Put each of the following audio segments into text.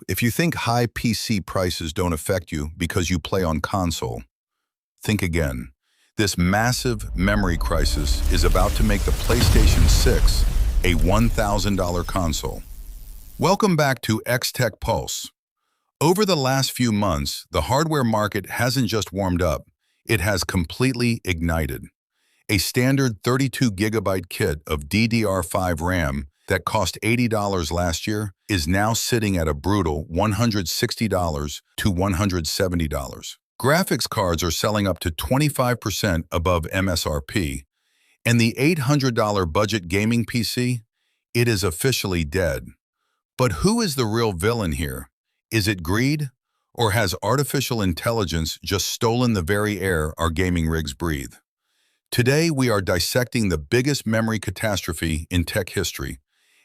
If you think high PC prices don't affect you because you play on console, think again. This massive memory crisis is about to make the PlayStation 6 a $1,000 console. Welcome back to XTechPulse. Over the last few months, the hardware market hasn't just warmed up, it has completely ignited. A standard 32GB kit of DDR5 RAM that cost $80 last year is now sitting at a brutal $160 to $170. Graphics cards are selling up to 25% above MSRP, and the $800 budget gaming PC, it is officially dead. But who is the real villain here? Is it greed, or has artificial intelligence just stolen the very air our gaming rigs breathe? Today, we are dissecting the biggest memory catastrophe in tech history,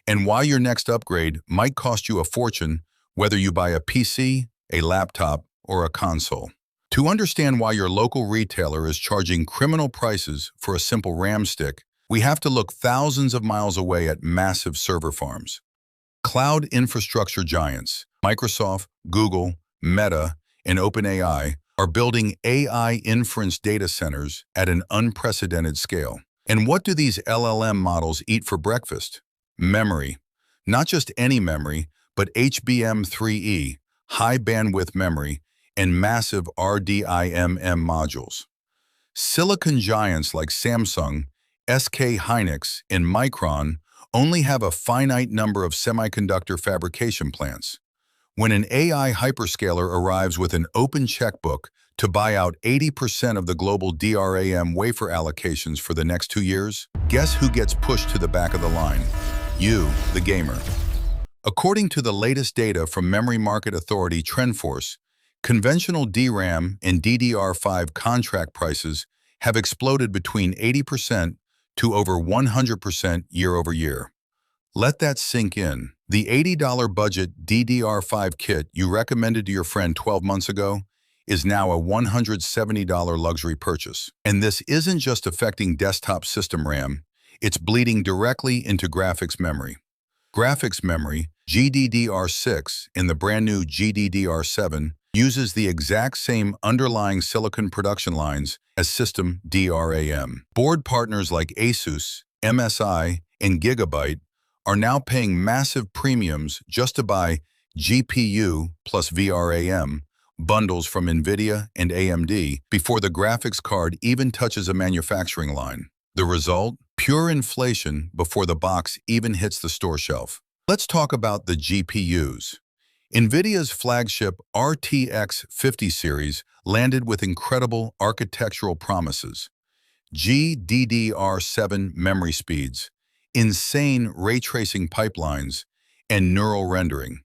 and why your next upgrade might cost you a fortune, whether you buy a PC, a laptop, or a console. To understand why your local retailer is charging criminal prices for a simple RAM stick, we have to look thousands of miles away at massive server farms. Cloud infrastructure giants, Microsoft, Google, Meta, and OpenAI, are building AI inference data centers at an unprecedented scale. And what do these LLM models eat for breakfast? Memory. Not just any memory, but HBM3E, high bandwidth memory, and massive RDIMM modules. Silicon giants like Samsung, SK Hynix, and Micron only have a finite number of semiconductor fabrication plants. When an AI hyperscaler arrives with an open checkbook to buy out 80% of the global DRAM wafer allocations for the next 2 years, guess who gets pushed to the back of the line? You, the gamer. According to the latest data from memory market authority TrendForce, conventional DRAM and DDR5 contract prices have exploded between 80% to over 100% year over year. Let that sink in. The $80 budget DDR5 kit you recommended to your friend 12 months ago is now a $170 luxury purchase. And this isn't just affecting desktop system RAM, it's bleeding directly into graphics memory. Graphics memory, GDDR6, and the brand new GDDR7 uses the exact same underlying silicon production lines as system DRAM. Board partners like Asus, MSI, and Gigabyte are now paying massive premiums just to buy GPU plus VRAM bundles from NVIDIA and AMD before the graphics card even touches a manufacturing line. The result? Pure inflation before the box even hits the store shelf. Let's talk about the GPUs. NVIDIA's flagship RTX 50 series landed with incredible architectural promises. GDDR7 memory speeds, insane ray tracing pipelines, and neural rendering.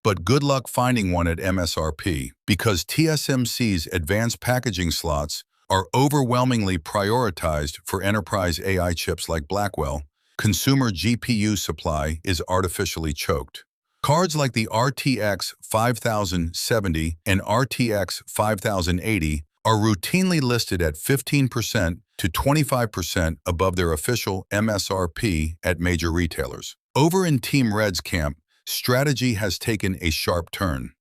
But good luck finding one at MSRP, because TSMC's advanced packaging slots are overwhelmingly prioritized for enterprise AI chips like Blackwell. Consumer GPU supply is artificially choked. Cards like the RTX 5070 and RTX 5080 are routinely listed at 15% to 25% above their official MSRP at major retailers. Over in Team Red's camp, strategy has taken a sharp turn.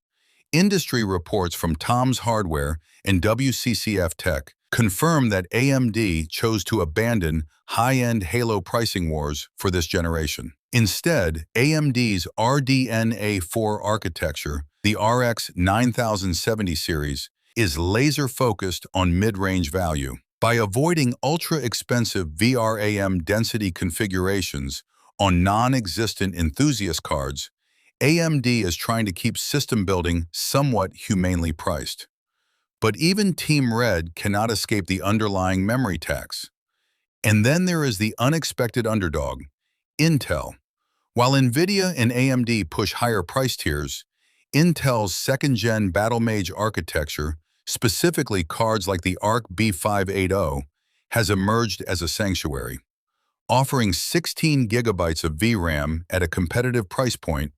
Industry reports from Tom's Hardware and WCCF Tech confirm that AMD chose to abandon high-end Halo pricing wars for this generation. Instead, AMD's RDNA4 architecture, the RX 9070 series, is laser-focused on mid-range value. By avoiding ultra-expensive VRAM density configurations on non-existent enthusiast cards, AMD is trying to keep system building somewhat humanely priced. But even Team Red cannot escape the underlying memory tax. And then there is the unexpected underdog, Intel. While NVIDIA and AMD push higher price tiers, Intel's second-gen Battlemage architecture, specifically cards like the Arc B580, has emerged as a sanctuary. Offering 16 gigabytes of VRAM at a competitive price point,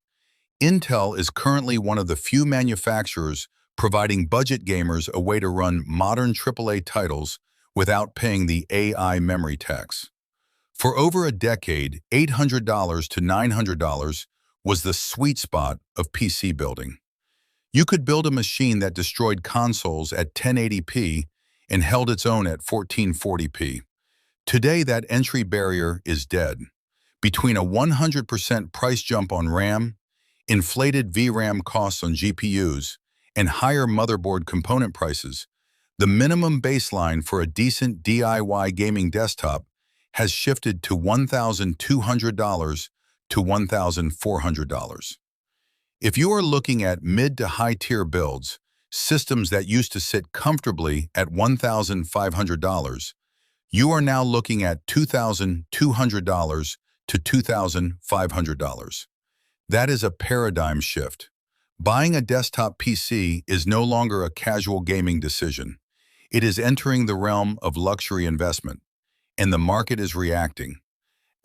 Intel is currently one of the few manufacturers providing budget gamers a way to run modern AAA titles without paying the AI memory tax. For over a decade, $800 to $900 was the sweet spot of PC building. You could build a machine that destroyed consoles at 1080p and held its own at 1440p. Today, that entry barrier is dead. Between a 100% price jump on RAM, inflated VRAM costs on GPUs, and higher motherboard component prices, the minimum baseline for a decent DIY gaming desktop has shifted to $1,200 to $1,400. If you are looking at mid to high-tier builds, systems that used to sit comfortably at $1,500, you are now looking at $2,200 to $2,500. That is a paradigm shift. Buying a desktop PC is no longer a casual gaming decision. It is entering the realm of luxury investment, and the market is reacting.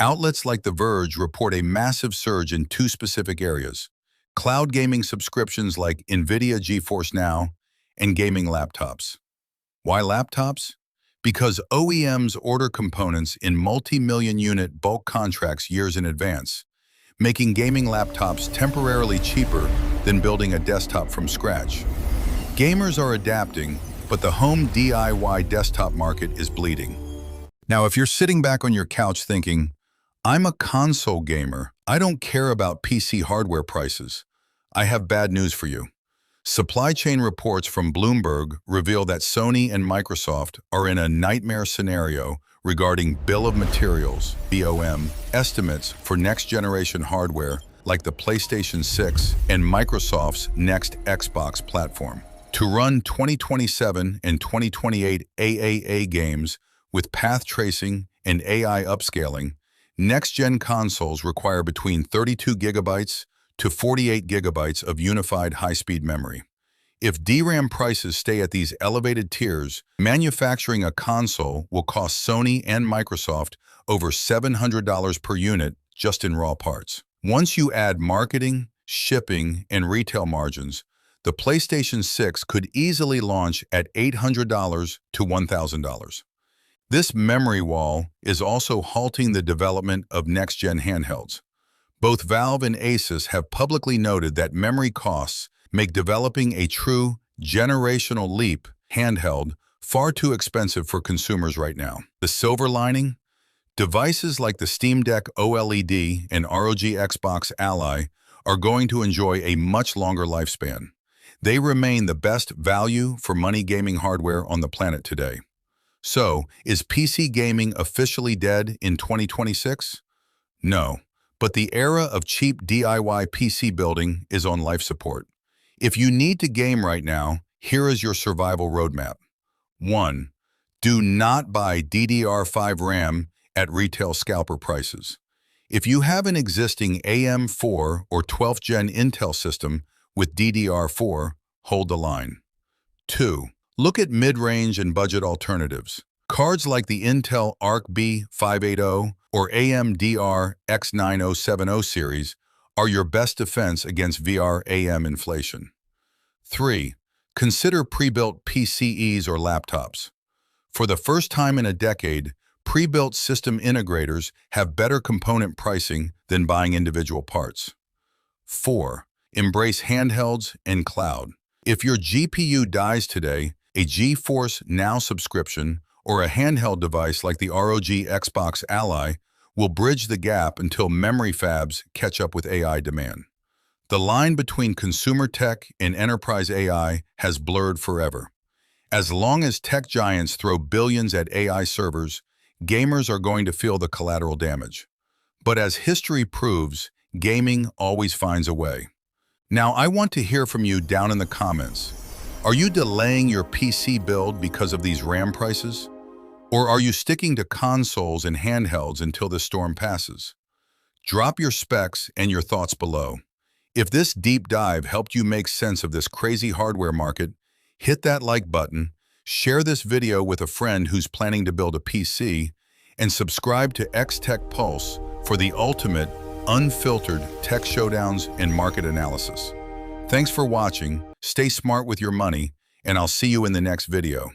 Outlets like The Verge report a massive surge in two specific areas: cloud gaming subscriptions like NVIDIA GeForce NOW and gaming laptops. Why laptops? Because OEMs order components in multi-million unit bulk contracts years in advance, making gaming laptops temporarily cheaper than building a desktop from scratch. Gamers are adapting, but the home DIY desktop market is bleeding. Now, if you're sitting back on your couch thinking, I'm a console gamer, I don't care about PC hardware prices, I have bad news for you. Supply chain reports from Bloomberg reveal that Sony and Microsoft are in a nightmare scenario regarding bill of materials, BOM, estimates for next-generation hardware like the PlayStation 6 and Microsoft's next Xbox platform. To run 2027 and 2028 AAA games with path tracing and AI upscaling, next-gen consoles require between 32 gigabytes to 48 gigabytes of unified high-speed memory. If DRAM prices stay at these elevated tiers, manufacturing a console will cost Sony and Microsoft over $700 per unit just in raw parts. Once you add marketing, shipping, and retail margins, the PlayStation 6 could easily launch at $800 to $1,000. This memory wall is also halting the development of next-gen handhelds. Both Valve and Asus have publicly noted that memory costs make developing a true generational leap handheld far too expensive for consumers right now. The silver lining? Devices like the Steam Deck OLED and ROG Xbox Ally are going to enjoy a much longer lifespan. They remain the best value for money gaming hardware on the planet today. So, is PC gaming officially dead in 2026? No. But the era of cheap DIY PC building is on life support. If you need to game right now, here is your survival roadmap. 1. Do not buy DDR5 RAM at retail scalper prices. If you have an existing AM4 or 12th Gen Intel system with DDR4, hold the line. 2. Look at mid-range and budget alternatives. Cards like the Intel Arc B580 or AMD X9070 series are your best defense against VRAM inflation. 3. Consider pre-built PCs or laptops. For the first time in a decade, pre-built system integrators have better component pricing than buying individual parts. 4. Embrace handhelds and cloud. If your GPU dies today, a GeForce NOW subscription or a handheld device like the ROG Xbox Ally will bridge the gap until memory fabs catch up with AI demand. The line between consumer tech and enterprise AI has blurred forever. As long as tech giants throw billions at AI servers, gamers are going to feel the collateral damage. But as history proves, gaming always finds a way. Now, I want to hear from you down in the comments. Are you delaying your PC build because of these RAM prices? Or are you sticking to consoles and handhelds until the storm passes? Drop your specs and your thoughts below. If this deep dive helped you make sense of this crazy hardware market, hit that like button, share this video with a friend who's planning to build a PC, and subscribe to XTechPulse for the ultimate, unfiltered tech showdowns and market analysis. Thanks for watching, stay smart with your money, and I'll see you in the next video.